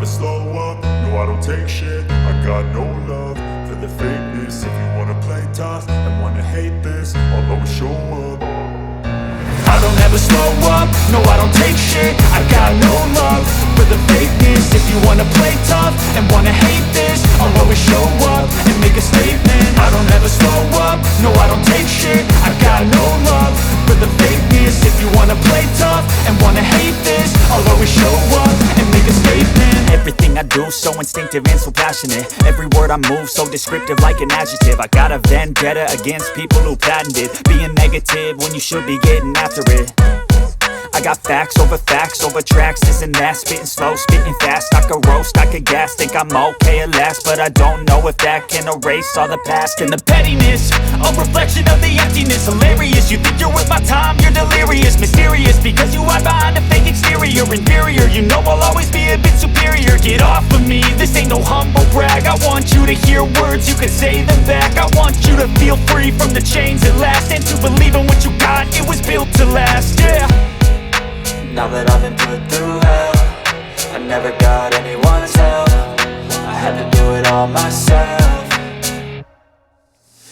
slow up, no I don't take shit. I got no love for the fakeness. If you wanna play tough and wanna hate this, I'll always show up. I don't ever slow up, no I don't take shit. I got no love for the fakeness. If you wanna play tough and wanna hate this, I'll always show up and make a statement. I don't ever slow up, no I don't take shit. I got no love for the fakeness. If you wanna play tough and wanna hate this, I'll always show up and make a statement. Everything I do so instinctive and so passionate. Every word I move so descriptive like an adjective. I got a vendetta against people who patented being negative when you should be getting after it. I got facts over tracks, this and that. Spitting slow, spitting fast, I could roast, I could gas. Think I'm okay at last, but I don't know if that can erase all the past. And the pettiness, a reflection of the emptiness. Hilarious, you think you're worth my time, you're delirious. Mysterious, because you hide behind a fake exterior. Inferior, you know I'll always be a bit superior. Get off of me, this ain't no humble brag. I want you to hear words, you can say them back. I want you to feel free from the chains at last, and to believe in what you got, it was built to last, yeah. Now that I've been put through hell, I never got anyone's help. I had to do it all myself.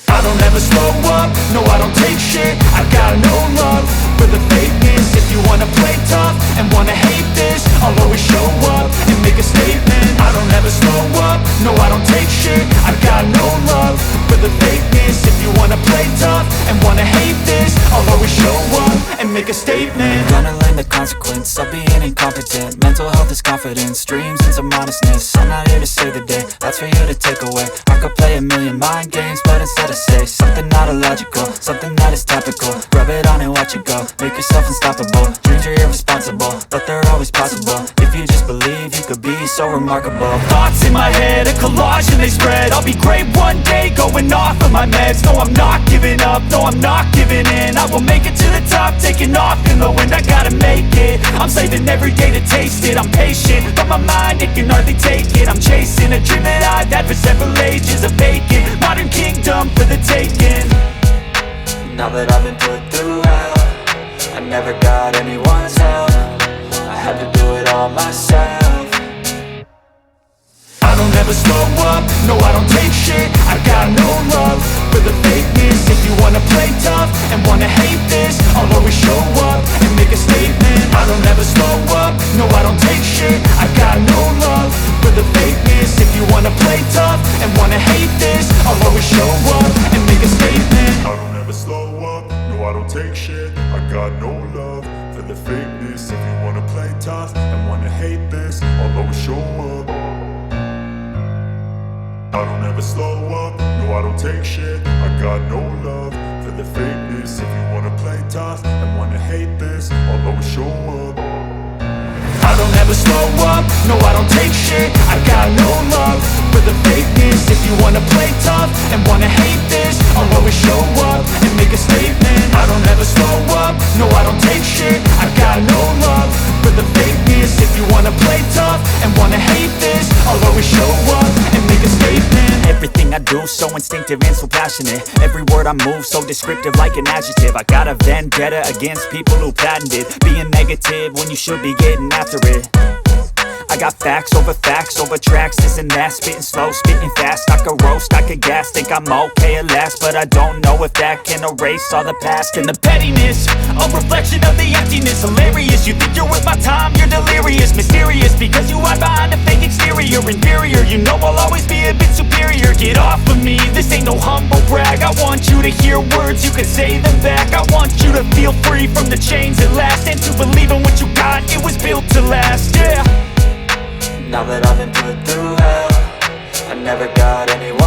I don't ever slow up, no I don't take shit. I got no love for the fakeness. If you wanna play tough and wanna hate this, I'll always show up and make a statement. I don't ever slow up, no I don't take shit. I got no love for the fakeness. If you wanna play tough and wanna hate this, I'll always show up and make a statement. Gonna learn the consequence of being incompetent. Mental health is confidence, dreams and some modestness. I'm not here to save the day, that's for you to take away. I could play a million mind games, but instead I say something not illogical, something that is topical. Rub it on and watch it go, make yourself unstoppable. Dreams are irresponsible, but they're always possible. If you just believe, you could be so remarkable. Thoughts in my head, a collage and they spread. I'll be great one day, going off of my meds. No, I'm not giving up, no, I'm not giving in. I will make it to the top, taking off in the wind. I gotta make it, I'm saving every day to taste it. I'm patient, but my mind, it can hardly take it. I'm chasing a dream that I've had for several ages. A vacant, modern kingdom for the taking. Now that I've been put through hell, I never got anyone's help. I had to do it all myself. I don't ever slow up, no I don't take shit. I got no love for the fakeness. If you wanna play tough and wanna hate this, I'll always show up and make a statement. I don't ever slow up, no I don't take shit. I got no love for the fakeness. If you wanna play tough and wanna hate this, I'll always show up and make a statement. I don't ever slow up, no I don't take shit. I got no love for the fakeness. If you wanna play tough and wanna hate this, I'll always show up. I don't ever slow up, no I don't take shit. I got no love for the fakeness. If you wanna play tough and wanna hate this, I'll always show up. I don't ever slow up, no I don't take shit. I got no love for the fakeness. If you wanna play tough and wanna hate this, I'll always show up and make a statement. I don't ever slow up, no I don't take shit. I got no love for the fakeness. If you wanna play tough and wanna hate this, I'll always show up and make a statement. Everything I do so instinctive and so passionate. Every word I move so descriptive like an adjective. I got a vendetta against people who patented being negative when you should be getting after it. I got facts over tracks, this and that. Spitting slow, spitting fast, I could roast, I could gas. Think I'm okay at last, but I don't know if that can erase all the past. And the pettiness, a reflection of the emptiness. Hilarious, you think you're worth my time, you're delirious. Mysterious, because you hide behind a fake exterior. Inferior, you know I'll always be a bit superior. Get off of me, this ain't no humble brag. I want you to hear words, you can say them back. I want you to feel free from the chains at last, and to believe in what you got, it was built to last, yeah. Now that I've been put through hell, I never got anyone